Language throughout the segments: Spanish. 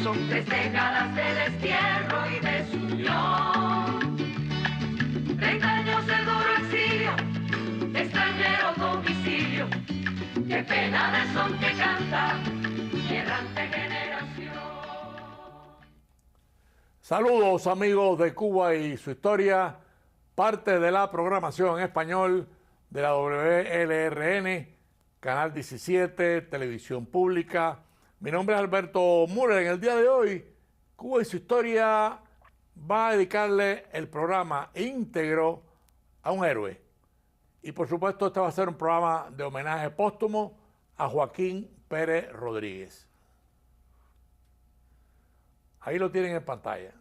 mundo. 3 décadas de destierro y desunión, 30 años de duro exilio, extranjero domicilio. Qué pena de son que canta mi errante generación. Saludos amigos de Cuba y su historia, parte de la programación en español de la WLRN, Canal 17, Televisión Pública. Mi nombre es Alberto Müller. En el día de hoy, Cuba y su historia va a dedicarle el programa íntegro a un héroe. Y por supuesto, este va a ser un programa de homenaje póstumo a Joaquín Pérez Rodríguez. Ahí lo tienen en pantalla.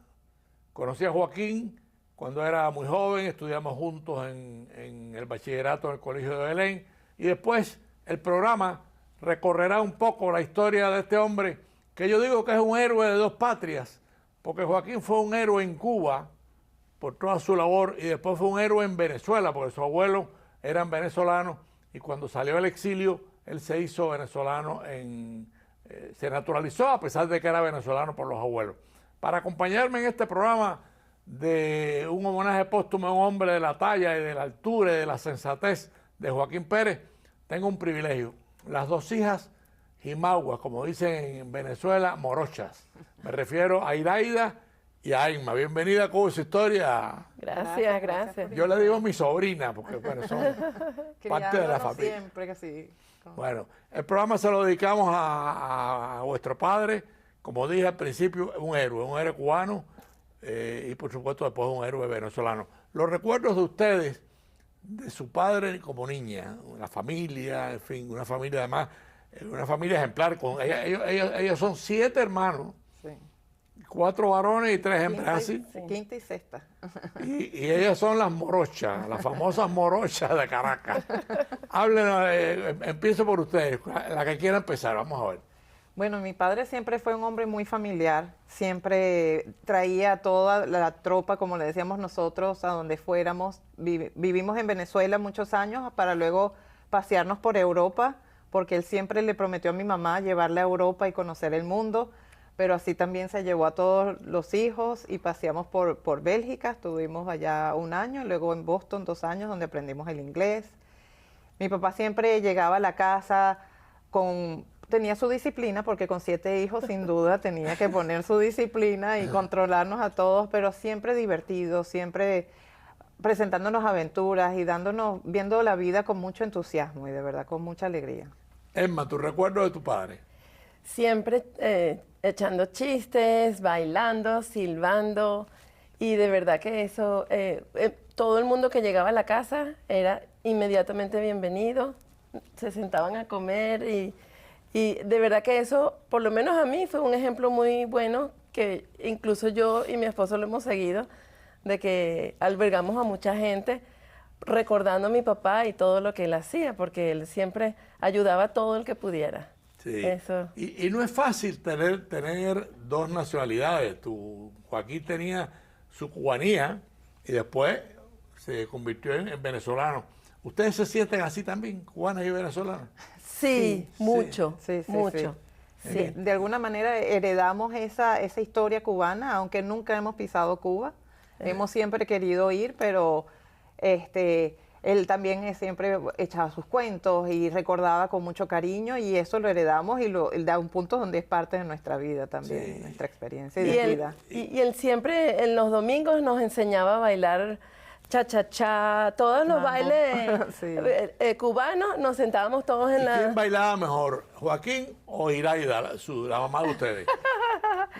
Conocí a Joaquín cuando era muy joven, estudiamos juntos en el bachillerato en el Colegio de Belén, y después el programa recorrerá un poco la historia de este hombre, que yo digo que es un héroe de dos patrias, porque Joaquín fue un héroe en Cuba por toda su labor, y después fue un héroe en Venezuela, porque sus abuelos eran venezolanos, y cuando salió del exilio, él se hizo venezolano, se naturalizó a pesar de que era venezolano por los abuelos. Para acompañarme en este programa de un homenaje póstumo a un hombre de la talla y de la altura y de la sensatez de Joaquín Pérez, tengo un privilegio. Las dos hijas jimaguas, como dicen en Venezuela, morochas. Me refiero a Iraida y a Inma. Bienvenida a Cuba y su historia. Gracias, gracias. Yo le digo mi sobrina, porque bueno, son parte de la familia. Siempre que sí. Bueno, el programa se lo dedicamos a vuestro padre, como dije al principio, un héroe cubano, y por supuesto después un héroe venezolano. Los recuerdos de ustedes, de su padre como niña, la familia, en fin, una familia además, una familia ejemplar. Ellos son 7 hermanos, Sí. 4 varones y 3 hembras, ¿sí? Quinta y sexta. Y ellas son las morochas, las famosas morochas de Caracas. Hablen, empiezo por ustedes, la que quiera empezar, vamos a ver. Bueno, mi padre siempre fue un hombre muy familiar, siempre traía toda la tropa, como le decíamos nosotros, a donde fuéramos. Vivimos en Venezuela muchos años para luego pasearnos por Europa, porque él siempre le prometió a mi mamá llevarla a Europa y conocer el mundo, pero así también se llevó a todos los hijos y paseamos por Bélgica, estuvimos allá 1 año, luego en Boston 2 años, donde aprendimos el inglés. Mi papá siempre llegaba a la casa tenía su disciplina, porque con 7 hijos sin duda tenía que poner su disciplina y controlarnos a todos, pero siempre divertido, siempre presentándonos aventuras y viendo la vida con mucho entusiasmo y de verdad con mucha alegría. Emma, ¿tu recuerdo de tu padre? Siempre echando chistes, bailando, silbando, y de verdad que eso, todo el mundo que llegaba a la casa era inmediatamente bienvenido, se sentaban a comer y de verdad que eso, por lo menos a mí, fue un ejemplo muy bueno que incluso yo y mi esposo lo hemos seguido, de que albergamos a mucha gente recordando a mi papá y todo lo que él hacía, porque él siempre ayudaba a todo el que pudiera. Sí. Eso. Y no es fácil tener 2 nacionalidades. Joaquín tenía su cubanía y después se convirtió en venezolano. ¿Ustedes se sienten así también, cubanas y venezolanas? Sí, mucho, sí, mucho. sí. Sí. De alguna manera heredamos esa historia cubana, aunque nunca hemos pisado Cuba. Hemos siempre querido ir, pero él también siempre echaba sus cuentos y recordaba con mucho cariño, y eso lo heredamos y él da un punto donde es parte de nuestra vida también, Sí. nuestra experiencia y de vida. Y él siempre en los domingos nos enseñaba a bailar cha-cha-cha, todos los Mambo. bailes Sí. cubanos, nos sentábamos todos en ¿Y quién la... bailaba mejor, Joaquín o Iraida, la mamá de ustedes?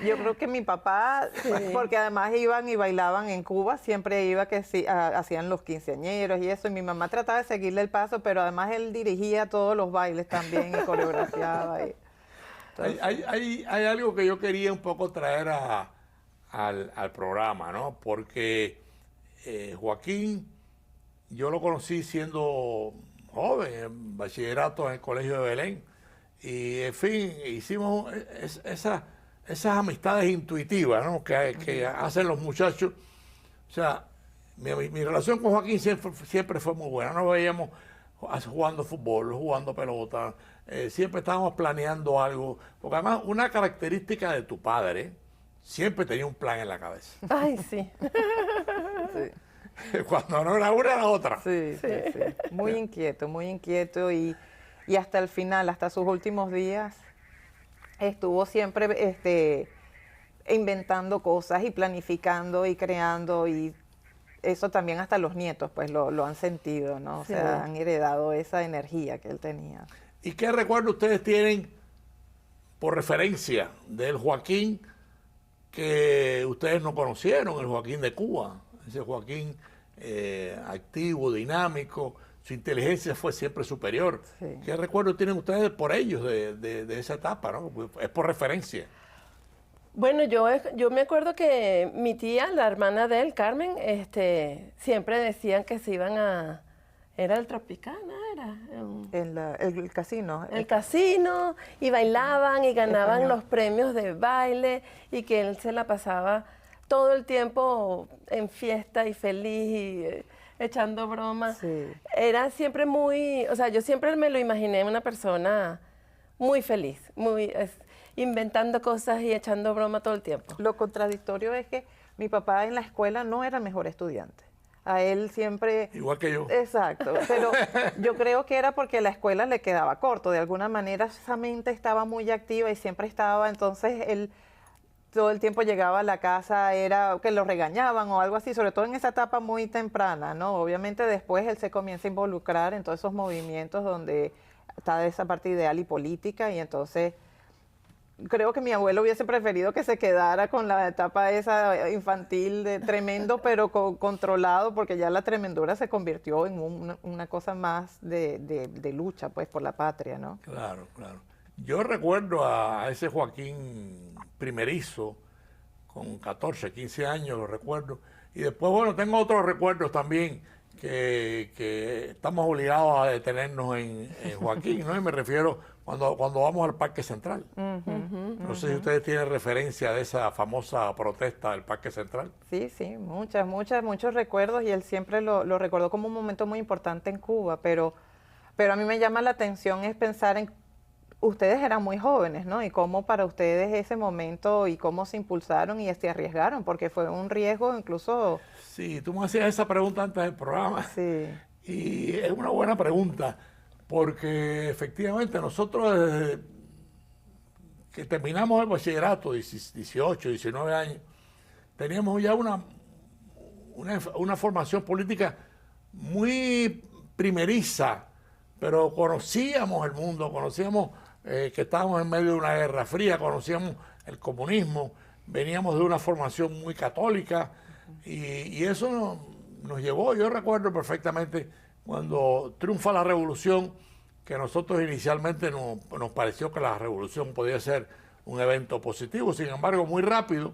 Yo creo que mi papá, porque además iban y bailaban en Cuba, siempre iba que sí, hacían los quinceañeros y eso, y mi mamá trataba de seguirle el paso, pero además él dirigía todos los bailes también y coreografiaba. Hay algo que yo quería un poco traer al programa, ¿no? Porque Joaquín, yo lo conocí siendo joven, en bachillerato en el Colegio de Belén, y en fin, hicimos esas amistades intuitivas, ¿no? que hacen los muchachos. O sea, mi relación con Joaquín siempre fue muy buena. Nos veíamos jugando fútbol, jugando pelota, siempre estábamos planeando algo, porque además una característica de tu padre, siempre tenía un plan en la cabeza. Ay, sí. Sí. Cuando no era una, era otra. Sí, sí, sí. Muy inquieto y hasta el final, hasta sus últimos días, estuvo siempre inventando cosas y planificando y creando y eso también hasta los nietos pues lo han sentido, ¿no? O Sí. sea, han heredado esa energía que él tenía. ¿Y qué recuerdo ustedes tienen por referencia del Joaquín que ustedes no conocieron, el Joaquín de Cuba? Ese Joaquín activo, dinámico, su inteligencia fue siempre superior. Sí. ¿Qué recuerdo tienen ustedes por ellos de esa etapa, no? Es por referencia. Bueno, yo me acuerdo que mi tía, la hermana de él, Carmen, siempre decían que se iban a... Era el Tropicana, era... El casino. el casino, y bailaban y ganaban Español. los premios de baile, y que él se la pasaba todo el tiempo en fiesta y feliz y echando bromas. Sí. Era siempre muy... O sea, yo siempre me lo imaginé una persona muy feliz, inventando cosas y echando broma todo el tiempo. Lo contradictorio es que mi papá en la escuela no era el mejor estudiante. A él siempre... Igual que yo. Exacto, pero yo creo que era porque la escuela le quedaba corto. De alguna manera esa mente estaba muy activa y siempre estaba, entonces él todo el tiempo llegaba a la casa, era que lo regañaban o algo así, sobre todo en esa etapa muy temprana, ¿no? Obviamente después él se comienza a involucrar en todos esos movimientos donde está esa parte ideal y política y entonces... Creo que mi abuelo hubiese preferido que se quedara con la etapa esa infantil de tremendo, pero controlado, porque ya la tremendura se convirtió en una cosa más de lucha, pues, por la patria, ¿no? Claro, claro. Yo recuerdo a ese Joaquín primerizo, con 14, 15 años, lo recuerdo. Y después, bueno, tengo otros recuerdos también que estamos obligados a detenernos en Joaquín, ¿no? Y me refiero cuando vamos al Parque Central. No sé si ustedes tienen referencia de esa famosa protesta del Parque Central. Sí, sí, muchos recuerdos y él siempre lo recordó como un momento muy importante en Cuba, pero a mí me llama la atención es pensar en, ustedes eran muy jóvenes, ¿no? Y cómo para ustedes ese momento y cómo se impulsaron y se arriesgaron, porque fue un riesgo incluso... Sí, tú me hacías esa pregunta antes del programa. Sí. Y es una buena pregunta, porque efectivamente nosotros desde que terminamos el bachillerato, 18, 19 años, teníamos ya una formación política muy primeriza, pero conocíamos el mundo, conocíamos que estábamos en medio de una guerra fría, conocíamos el comunismo, veníamos de una formación muy católica y eso nos llevó, yo recuerdo perfectamente cuando triunfa la revolución, que nosotros inicialmente nos pareció que la revolución podía ser un evento positivo, sin embargo muy rápido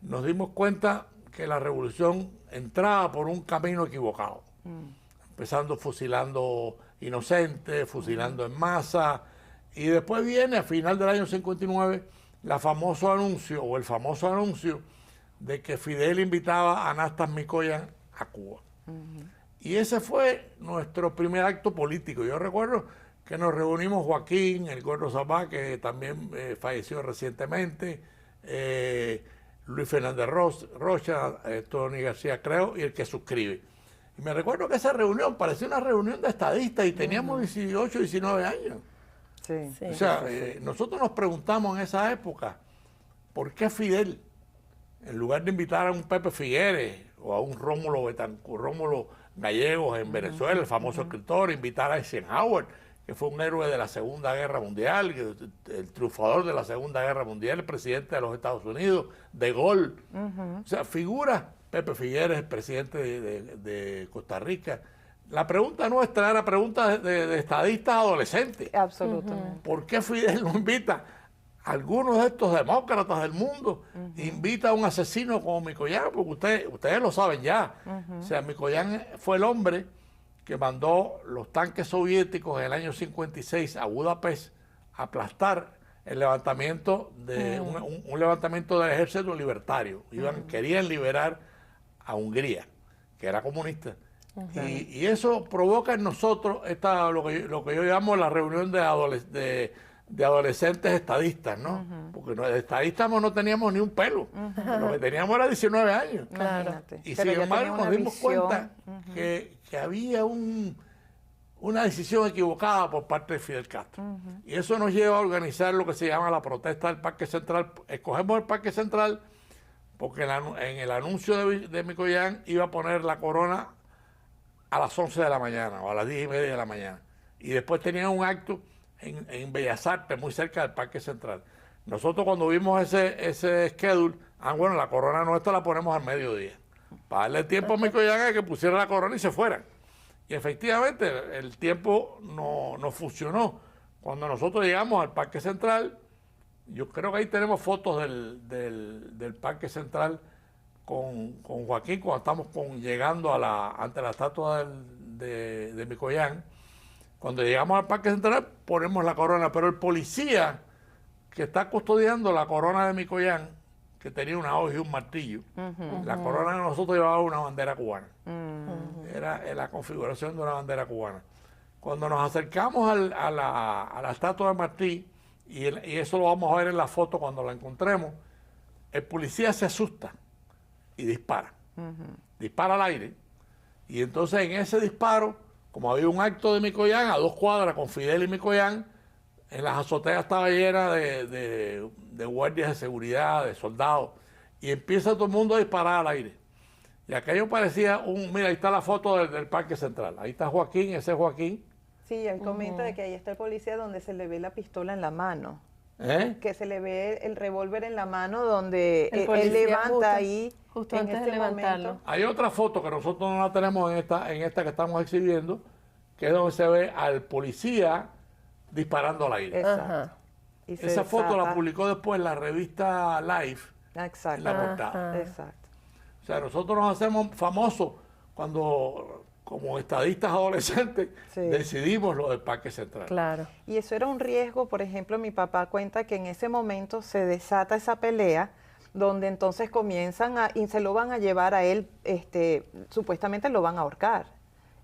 nos dimos cuenta que la revolución entraba por un camino equivocado, empezando fusilando inocentes, fusilando en masa, y después viene a final del año 59 el famoso anuncio de que Fidel invitaba a Nastas Mikoyan a Cuba. Y ese fue nuestro primer acto político. Yo recuerdo que nos reunimos Joaquín, el Gordo Zapá, que también falleció recientemente, Luis Fernández Rocha, Tony García Creo y el que suscribe. Y me recuerdo que esa reunión parecía una reunión de estadistas y teníamos 18, 19 años. Sí. Sí. O sea, nosotros nos preguntamos en esa época, ¿por qué Fidel, en lugar de invitar a un Pepe Figueres o a un Rómulo Gallegos en Venezuela, el famoso escritor, invitar a Eisenhower, que fue un héroe de la Segunda Guerra Mundial, el triunfador de la Segunda Guerra Mundial, el presidente de los Estados Unidos, De Gaulle? O sea, figuras, Pepe Figueres, el presidente de Costa Rica. La pregunta nuestra era pregunta de estadistas adolescentes. Absolutamente. ¿Por qué Fidel no invita a algunos de estos demócratas del mundo? Invita a un asesino como Mikoyan, porque ustedes lo saben ya. O sea, Mikoyan fue el hombre que mandó los tanques soviéticos en el año 56 a Budapest a aplastar el levantamiento de un levantamiento del ejército libertario. Querían liberar a Hungría, que era comunista. Y eso provoca en nosotros lo que yo llamo la reunión de adolescentes estadistas, ¿no? Porque de estadistas no teníamos ni un pelo. Lo que teníamos era 19 años. Imagínate. Y Pero sin ya embargo tenía nos una dimos visión. cuenta que había una decisión equivocada por parte de Fidel Castro. Y eso nos lleva a organizar lo que se llama la protesta del Parque Central. Escogemos el Parque Central porque en el anuncio de Micoyán iba a poner la corona a las 11 de la mañana o a las 10:30 de la mañana. Y después tenían un acto en Bellas Artes, muy cerca del Parque Central. Nosotros cuando vimos ese schedule, bueno, la corona nuestra la ponemos al mediodía. Para darle tiempo a Micoyán a que pusiera la corona y se fueran. Y efectivamente el tiempo no funcionó. Cuando nosotros llegamos al Parque Central, yo creo que ahí tenemos fotos del Parque Central con Joaquín cuando estamos llegando ante la estatua de Micoyán. Cuando llegamos al Parque Central ponemos la corona, pero el policía que está custodiando la corona de Micoyán, que tenía una hoja y un martillo, la corona de nosotros llevaba una bandera cubana. Era la configuración de una bandera cubana. Cuando nos acercamos a la estatua de Martí, y eso lo vamos a ver en la foto cuando la encontremos, el policía se asusta y dispara. Dispara al aire. Y entonces en ese disparo, como había un acto de Micoyán a 2 cuadras con Fidel y Micoyán, en las azoteas estaba llena de guardias de seguridad, de soldados, y empieza todo el mundo a disparar al aire. Y aquello parecía mira, ahí está la foto del Parque Central. Ahí está Joaquín, ese es Joaquín. Sí, él comenta de que ahí está el policía donde se le ve la pistola en la mano. Que se le ve el revólver en la mano donde él levanta justo en antes de este levantarlo. momento. Hay otra foto que nosotros no la tenemos en esta que estamos exhibiendo, que es donde se ve al policía disparando al aire. Exacto. Y se Esa foto la desata. publicó después la revista Life Exacto. en la portada. Exacto. O sea, nosotros nos hacemos famosos cuando, como estadistas adolescentes, Sí. decidimos lo del Parque Central. Claro. Y eso era un riesgo, por ejemplo, mi papá cuenta que en ese momento se desata esa pelea, donde entonces comienzan y se lo van a llevar a él, supuestamente lo van a ahorcar.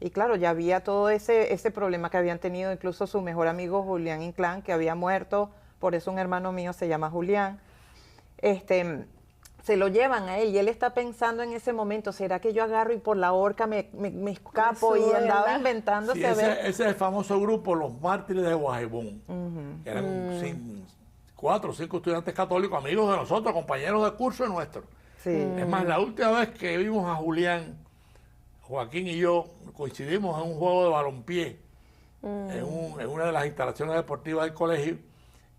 Y claro, ya había todo ese problema que habían tenido, incluso su mejor amigo Julián Inclán, que había muerto, por eso un hermano mío se llama Julián. Se lo llevan a él y él está pensando en ese momento, ¿será que yo agarro y por la horca me escapo? Me Y subo, andaba ¿verdad? inventándose Sí, a ver. ese es el famoso grupo Los Mártires de Guajibón, que eran 4 o 5 estudiantes católicos, amigos de nosotros, compañeros de curso nuestros. Sí. Es más, la última vez que vimos a Julián, Joaquín y yo coincidimos en un juego de balompié, en una de las instalaciones deportivas del colegio,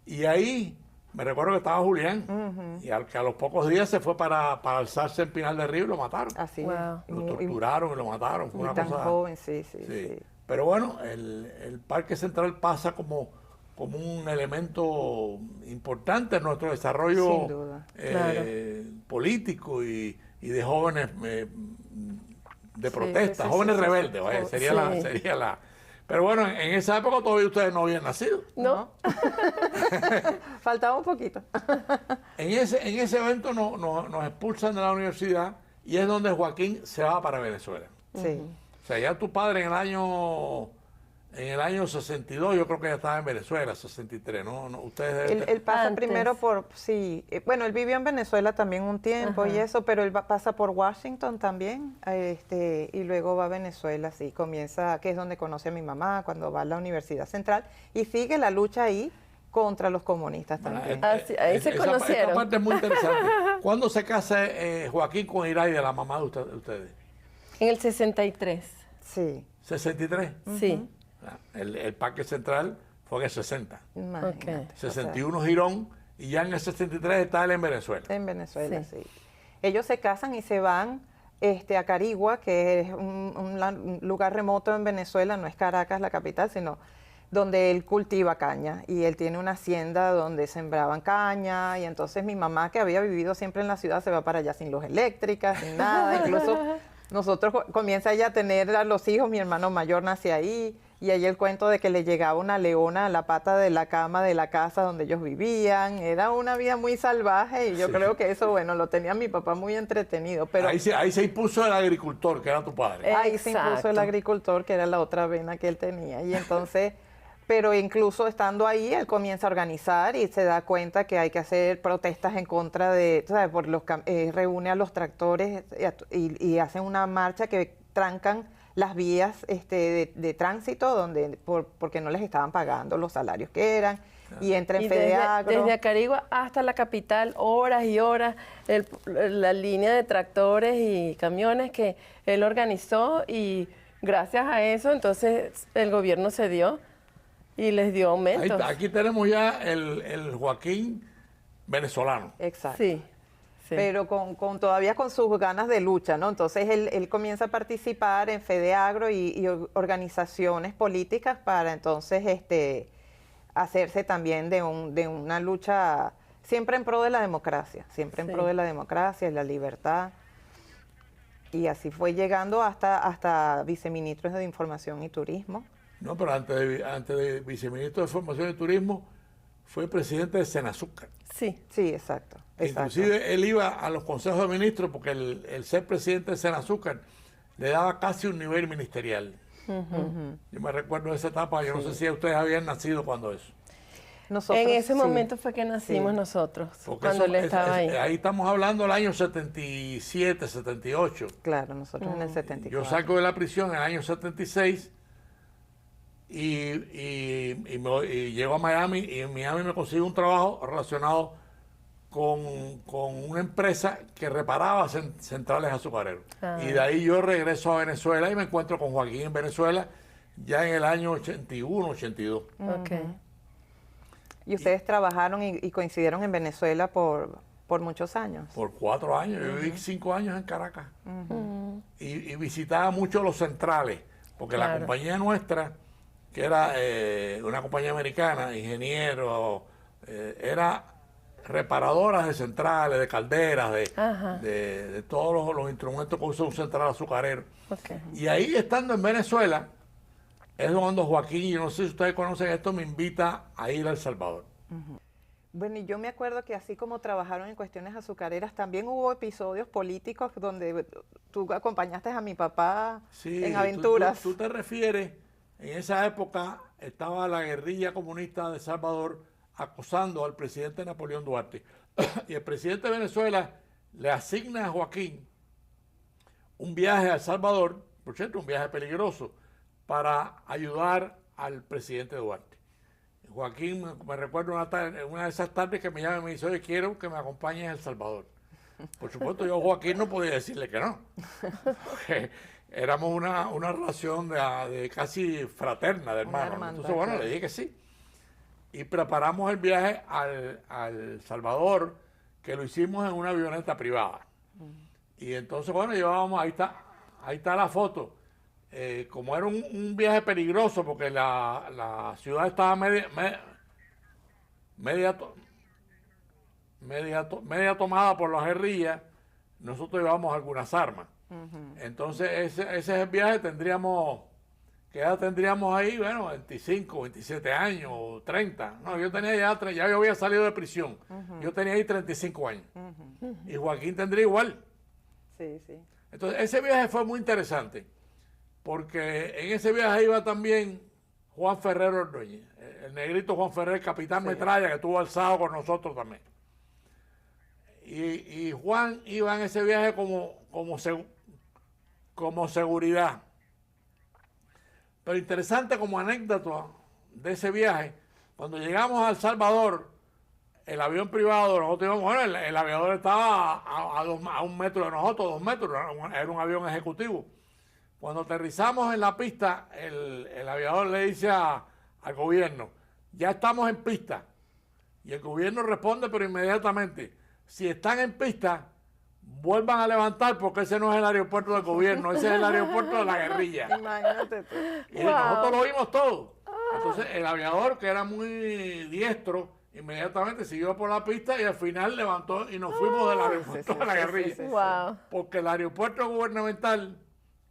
y ahí me recuerdo que estaba Julián, y que a los pocos días se fue para alzarse en Pinal del Río y lo mataron. Así Wow. es. Lo torturaron y lo mataron. Fue Y una tan cosa. joven, sí. Pero bueno, el Parque Central pasa como un elemento importante en nuestro desarrollo Sin duda. político y de jóvenes de protesta, sí, jóvenes sí, sí, rebeldes, sí. vaya, Sí. sería la. Pero bueno, en esa época todavía ustedes no habían nacido. ¿No? Faltaba un poquito. En ese evento nos expulsan de la universidad y es donde Joaquín se va para Venezuela. Sí. O sea, ya tu padre en el año 62, yo creo que ya estaba en Venezuela, 63, ¿no? Ustedes deben Él pasa Antes. primero bueno, él vivió en Venezuela también un tiempo y eso, pero él pasa por Washington también, y luego va a Venezuela, sí, comienza, que es donde conoce a mi mamá, cuando va a la Universidad Central, y sigue la lucha ahí contra los comunistas también. Ahí se conocieron. Esta parte es muy interesante. ¿Cuándo se casa Joaquín con Iraida, la mamá de ustedes? En el 63. Sí, 63. Sí. El Parque Central fue en el 60. imagínate. Ok. O sea, 61 Girón y ya en el 63 está él en Venezuela. en Venezuela, Sí. sí. Ellos se casan y se van a Carigua, que es un lugar remoto en Venezuela, no es Caracas la capital, sino donde él cultiva caña. Y él tiene una hacienda donde sembraban caña. Y entonces mi mamá, que había vivido siempre en la ciudad, se va para allá sin luz eléctrica, sin nada. Incluso nosotros comienza ella a tener a los hijos, mi hermano mayor nace ahí. Y ahí el cuento de que le llegaba una leona a la pata de la cama de la casa donde ellos vivían. Era una vida muy salvaje y yo creo que eso, bueno, lo tenía mi papá muy entretenido. Pero Ahí se impuso el agricultor, que era tu padre. ahí se impuso el Exacto. agricultor, que era la otra vena que él tenía. Y entonces, pero incluso estando ahí, él comienza a organizar y se da cuenta que hay que hacer protestas en contra de, ¿sabes? Por reúne a los tractores y hacen una marcha que trancan las vías de tránsito porque no les estaban pagando los salarios que eran. Y entra en Y FEDEAGRO. desde Acarigua hasta la capital, horas y horas, la línea de tractores y camiones que él organizó, y gracias a eso entonces el gobierno se dio y les dio Ahí aumentos. está, aquí tenemos ya el Joaquín venezolano. Exacto. Sí, sí. Pero todavía con sus ganas de lucha, ¿no? Entonces él comienza a participar en FEDEAGRO y organizaciones políticas para entonces hacerse también de una lucha siempre en pro de la democracia, siempre en Sí. pro de la democracia y la libertad. Y así fue llegando hasta viceministro de Información y Turismo. No, pero antes de viceministro de Formación y Turismo, fue presidente de Senazúcar. Sí. Sí, exacto. Inclusive él iba a los consejos de ministros porque el ser presidente de Senazúcar le daba casi un nivel ministerial. Yo me recuerdo de esa etapa, yo no sé si ustedes habían nacido cuando eso. Nosotros, En ese sí. momento fue que nacimos Sí. nosotros, Porque cuando eso- él estaba ahí. ahí estamos hablando del año 77, 78. Claro, nosotros en el 74. Yo salgo de la prisión en el año 76 y llego a Miami, y en Miami me consigo un trabajo relacionado con una empresa que reparaba centrales azucareros. Ah. Y de ahí yo regreso a Venezuela y me encuentro con Joaquín en Venezuela ya en el año 81, 82. Ok. Y ustedes trabajaron y coincidieron en Venezuela por muchos años. Por 4 años. Yo viví 5 años en Caracas. Y visitaba mucho los centrales, porque la Claro. compañía nuestra, que era una compañía americana, ingeniero, era reparadora de centrales, de calderas, Ajá. de todos los instrumentos que usa un central azucarero. Ok. Y ahí, estando en Venezuela, es cuando Joaquín, yo no sé si ustedes conocen esto, me invita a ir a El Salvador. Bueno, y yo me acuerdo que así como trabajaron en cuestiones azucareras, también hubo episodios políticos donde tú acompañaste a mi papá Sí, en aventuras. Tú te refieres, en esa época estaba la guerrilla comunista de El Salvador acosando al presidente Napoleón Duarte. Y el presidente de Venezuela le asigna a Joaquín un viaje a El Salvador, por cierto, un viaje peligroso, para ayudar al presidente Duarte. Joaquín, me recuerdo una de esas tardes que me llama y me dice: oye, quiero que me acompañes a El Salvador. Por supuesto, yo a Joaquín no podía decirle que no. Porque éramos una relación de casi fraterna, de hermano. hermandad, Entonces, bueno, claro. le dije que sí. Y preparamos el viaje al Salvador, que lo hicimos en una avioneta privada. Y entonces, bueno, llevábamos, ahí está la foto. Como era un viaje peligroso, porque la ciudad estaba media tomada por las guerrillas, nosotros llevamos algunas armas. Entonces, ese es el viaje, ¿qué edad tendríamos ahí? Bueno, 25, 27 años, 30. No, yo tenía ya yo había salido de prisión. Yo tenía ahí 35 años. Y Joaquín tendría igual. Sí, sí. Entonces, ese viaje fue muy interesante, porque en ese viaje iba también Juan Ferrer Ordóñez, el negrito Juan Ferrer, capitán metralla, que estuvo alzado con nosotros también. Y Juan iba en ese viaje como seguridad. Pero interesante como anécdota de ese viaje, cuando llegamos a El Salvador, el avión privado, nosotros íbamos, bueno, el aviador estaba a 1 metro de nosotros, 2 metros, era un avión ejecutivo. Cuando aterrizamos en la pista, el aviador le dice al gobierno: ya estamos en pista. Y el gobierno responde, pero inmediatamente: si están en pista, vuelvan a levantar, porque ese no es el aeropuerto del gobierno, ese es el aeropuerto de la guerrilla. Imagínate tú. Y nosotros lo vimos todo. Entonces el aviador, que era muy diestro, inmediatamente siguió por la pista y al final levantó y nos fuimos del aeropuerto de la guerrilla. sí. Wow. Porque el aeropuerto gubernamental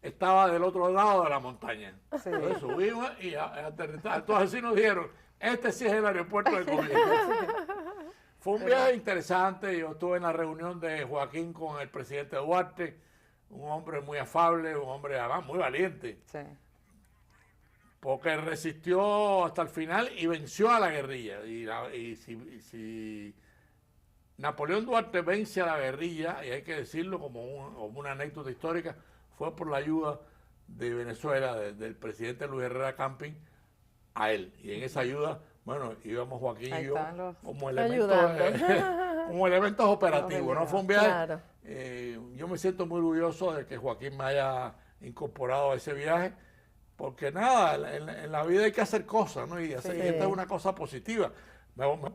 estaba del otro lado de la montaña. Sí. Entonces subimos y aterrizamos. Entonces así nos dijeron, este sí es el aeropuerto del Colegio. Fue un viaje interesante. Yo estuve en la reunión de Joaquín con el presidente Duarte, un hombre muy afable, un hombre además muy valiente, Sí. porque resistió hasta el final y venció a la guerrilla. Y si Napoleón Duarte vence a la guerrilla, y hay que decirlo como una anécdota histórica, fue por la ayuda de Venezuela, del presidente Luis Herrera Camping, a él. Y en esa ayuda, bueno, íbamos Joaquín Ahí y yo están los- como Ayudando. como elementos operativos, ¿no? Fue un viaje. Claro. Yo me siento muy orgulloso de que Joaquín me haya incorporado a ese viaje, porque nada, en la vida hay que hacer cosas, ¿no? Y esta es una cosa positiva.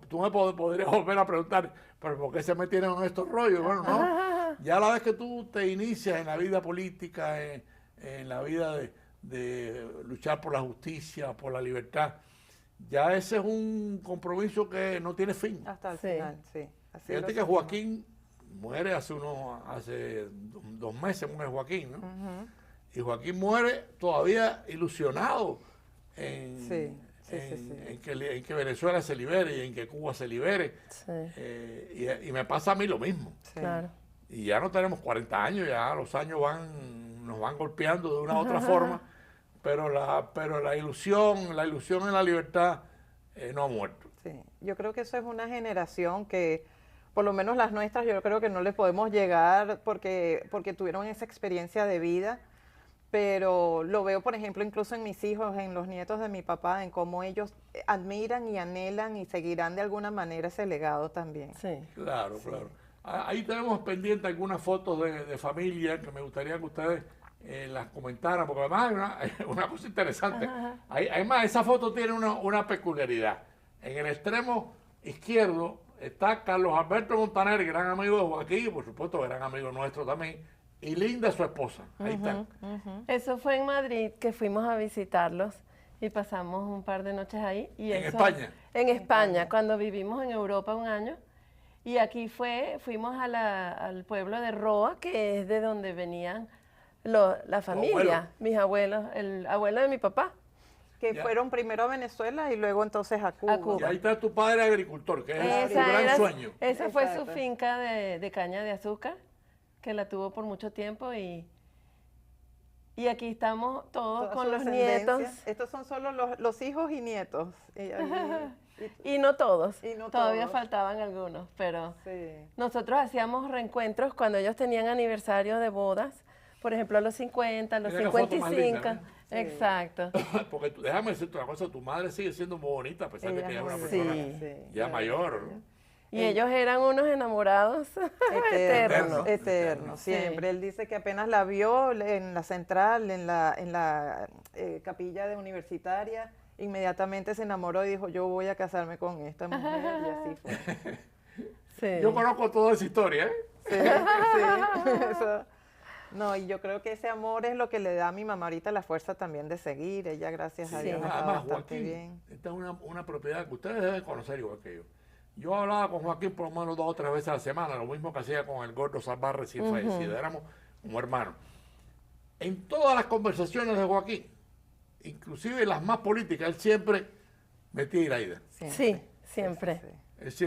Tú me podrías volver a preguntar, pero ¿por qué se metieron en estos rollos? Bueno, no. Ya la vez que tú te inicias en la vida política, en la vida de luchar por la justicia, por la libertad, ya ese es un compromiso que no tiene fin. Hasta el Sí. final, sí. Así lo Fíjate que sentimos. Joaquín muere hace 2 meses, muere Joaquín, ¿no? Y Joaquín muere todavía ilusionado en, Sí, sí, en- sí, sí. en que Venezuela se libere y en que Cuba se libere. Sí, Y me pasa a mí lo mismo. Sí. claro. Y ya no tenemos 40 años, ya los años nos van golpeando de una u otra forma, pero la ilusión en la libertad no ha muerto. Sí, yo creo que eso es una generación que, por lo menos las nuestras, yo creo que no les podemos llegar porque tuvieron esa experiencia de vida, pero lo veo, por ejemplo, incluso en mis hijos, en los nietos de mi papá, en cómo ellos admiran y anhelan y seguirán de alguna manera ese legado también. Sí. Claro, claro. Ahí tenemos pendiente algunas fotos de familia que me gustaría que ustedes las comentaran, porque además hay una cosa interesante. Además, esa foto tiene una peculiaridad. En el extremo izquierdo está Carlos Alberto Montaner, gran amigo de Joaquín, y por supuesto gran amigo nuestro también, y Linda, su esposa. Ahí están. Eso fue en Madrid, que fuimos a visitarlos y pasamos un par de noches ahí. Y ¿En eso- España? En España, cuando vivimos en Europa un año. Y aquí fuimos al pueblo de Roa, que es de donde venían la familia, abuelo. mis abuelos, el abuelo de mi papá. Que Ya. fueron primero a Venezuela y luego entonces a Cuba. Cuba. Y ahí está tu padre agricultor, que es su Esa gran era- sueño. Esa fue su Exacto. finca de caña de azúcar, que la tuvo por mucho tiempo y aquí estamos todos Toda con su los descendencia. nietos. Estos son solo los hijos y nietos. Y no todos, Y no todavía todos. faltaban algunos, pero Sí. nosotros hacíamos reencuentros cuando ellos tenían aniversario de bodas, por ejemplo a los 50, a los Mira la foto más 55. linda, Exacto. Porque déjame decirte una cosa, tu madre sigue siendo muy bonita, a pesar de Ella que ya es una muy persona bien. Sí. ya mayor, ¿no? Y ellos eran unos enamorados eternos. Eterno, siempre. Él dice que apenas la vio en la central, en la capilla de universitaria, inmediatamente se enamoró y dijo, yo voy a casarme con esta mujer, y así fue. Sí. Yo conozco toda esa historia, ¿eh? Sí, sí, eso. No, y yo creo que ese amor es lo que le da a mi mamá ahorita la fuerza también de seguir. Ella, gracias a Sí. Dios, está Además, bastante Joaquín, bien. esta es una propiedad que ustedes deben conocer igual que yo. Yo hablaba con Joaquín por lo menos 2 o 3 veces a la semana, lo mismo que hacía con el gordo Salvar recién fallecido, éramos como hermanos. En todas las conversaciones de Joaquín, inclusive las más políticas, él siempre metía a Iraida. Sí, siempre. Sí, sí.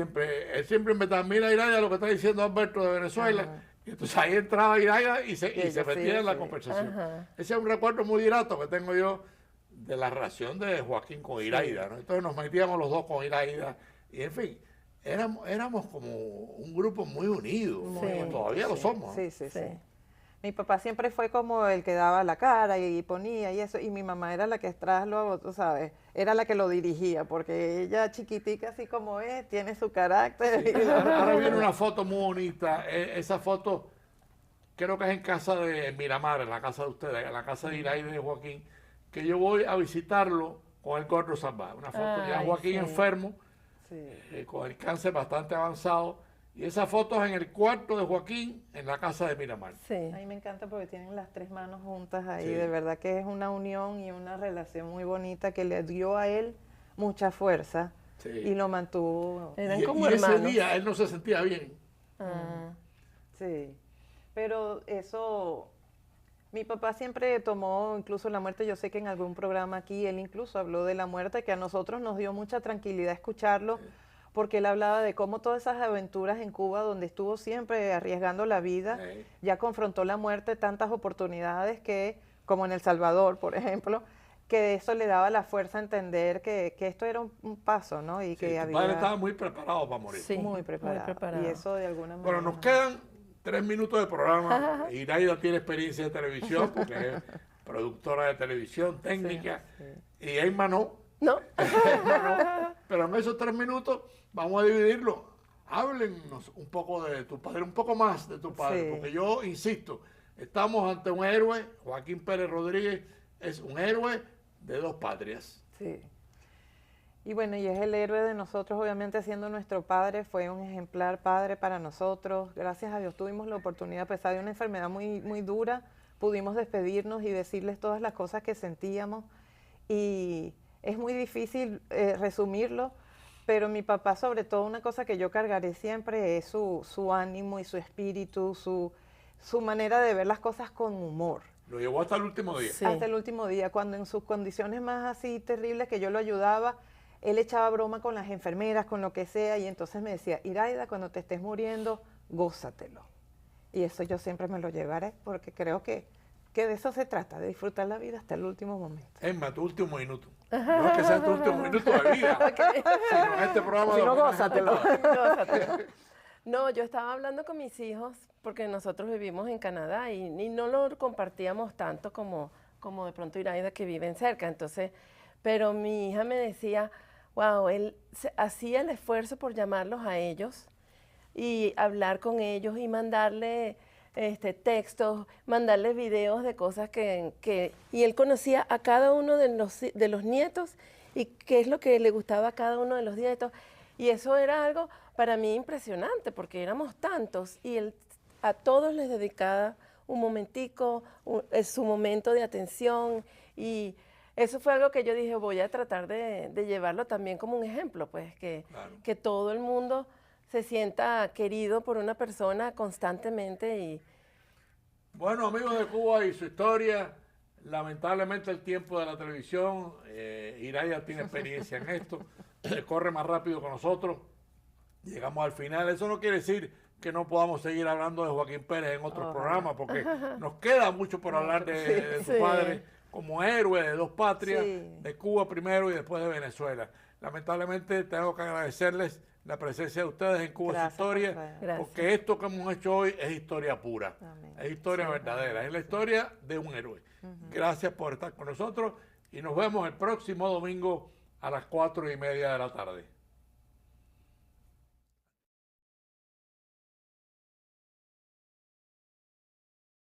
Él siempre inventaba, mira Iraida lo que está diciendo Alberto de Venezuela, y entonces ahí entraba Iraida y se ella metía sí, en la sí. conversación. Ajá. Ese es un recuerdo muy grato que tengo yo de la relación de Joaquín con Iraida, ¿no? Entonces nos metíamos los dos con Iraida, y en fin, éramos como un grupo muy unido, Sí. todavía lo somos. ¿no? Sí, sí, sí. Sí. Mi papá siempre fue como el que daba la cara y ponía y eso, y mi mamá era la que luego, tú sabes, era la que lo dirigía, porque ella chiquitica así como es, tiene su carácter. y Ahora viene una foto muy bonita, esa foto creo que es en casa de Miramar, en la casa de ustedes, en la casa de Iraida y de Joaquín, que yo voy a visitarlo con el gordo Zambá. Una foto ya Ay, Joaquín sí. enfermo, Sí. con el cáncer bastante avanzado, y esa foto es en el cuarto de Joaquín, en la casa de Miramar. Sí. A mí me encanta porque tienen las 3 manos juntas ahí, Sí. de verdad que es una unión y una relación muy bonita que le dio a él mucha fuerza Sí. y lo mantuvo. Eran y, como y ese hermanos. día él no se sentía bien. Ah, Sí, pero eso, Mi papá siempre tomó incluso la muerte, yo sé que en algún programa aquí él incluso habló de la muerte, que a nosotros nos dio mucha tranquilidad escucharlo, porque él hablaba de cómo todas esas aventuras en Cuba, donde estuvo siempre arriesgando la vida, Sí. ya confrontó la muerte, tantas oportunidades que, como en El Salvador, por ejemplo, que eso le daba la fuerza a entender que esto era un paso, ¿no? Y Sí, que tu padre estaba muy preparado para morir. Sí, muy preparado. Y eso de alguna manera. Bueno, nos quedan 3 minutos de programa. Iraida tiene experiencia de televisión porque es productora de televisión, técnica, y Emma no. ¿No? Pero en esos 3 minutos vamos a dividirlo. Háblennos un poco de tu padre, un poco más de tu padre, Sí. porque yo insisto, estamos ante un héroe. Joaquín Pérez Rodríguez es un héroe de 2 patrias. Sí. Y bueno, y es el héroe de nosotros, obviamente siendo nuestro padre, fue un ejemplar padre para nosotros. Gracias a Dios tuvimos la oportunidad, a pesar de una enfermedad muy, muy dura, pudimos despedirnos y decirles todas las cosas que sentíamos. Y es muy difícil resumirlo, pero mi papá, sobre todo, una cosa que yo cargaré siempre es su ánimo y su espíritu, su manera de ver las cosas con humor. Lo llevó hasta el último día. Sí. Hasta el último día, cuando en sus condiciones más así terribles que yo lo ayudaba, él echaba broma con las enfermeras, con lo que sea, y entonces me decía, Iraida, cuando te estés muriendo, gózatelo. Y eso yo siempre me lo llevaré, porque creo que de eso se trata, de disfrutar la vida hasta el último momento. Emma, tu último minuto. No es que sea tu último minuto de vida, sino en este programa Si de no, homenaje. gózatelo. No, yo estaba hablando con mis hijos porque nosotros vivimos en Canadá y no lo compartíamos tanto como de pronto Iraida que viven cerca. Entonces, pero mi hija me decía, wow, él hacía el esfuerzo por llamarlos a ellos y hablar con ellos y mandarle textos, mandarles videos de cosas y él conocía a cada uno de los nietos y qué es lo que le gustaba a cada uno de los nietos. Y eso era algo para mí impresionante porque éramos tantos y él a todos les dedicaba un momentico, su momento de atención, y eso fue algo que yo dije, voy a tratar de llevarlo también como un ejemplo, pues Claro. que todo el mundo se sienta querido por una persona constantemente. Y Bueno, amigos de Cuba y su historia, lamentablemente el tiempo de la televisión, Iraida tiene experiencia en esto, corre más rápido que nosotros, llegamos al final. Eso no quiere decir que no podamos seguir hablando de Joaquín Pérez en otros programas, porque nos queda mucho por hablar de su Sí. padre como héroe de 2 patrias, Sí. de Cuba primero y después de Venezuela. Lamentablemente tengo que agradecerles la presencia de ustedes en Cuba y su Gracias por historia, traer. Gracias. porque esto que hemos hecho hoy es historia pura, Amén. es historia verdadera, es la historia de un héroe. Gracias por estar con nosotros y nos vemos el próximo domingo a las 4:30 de la tarde.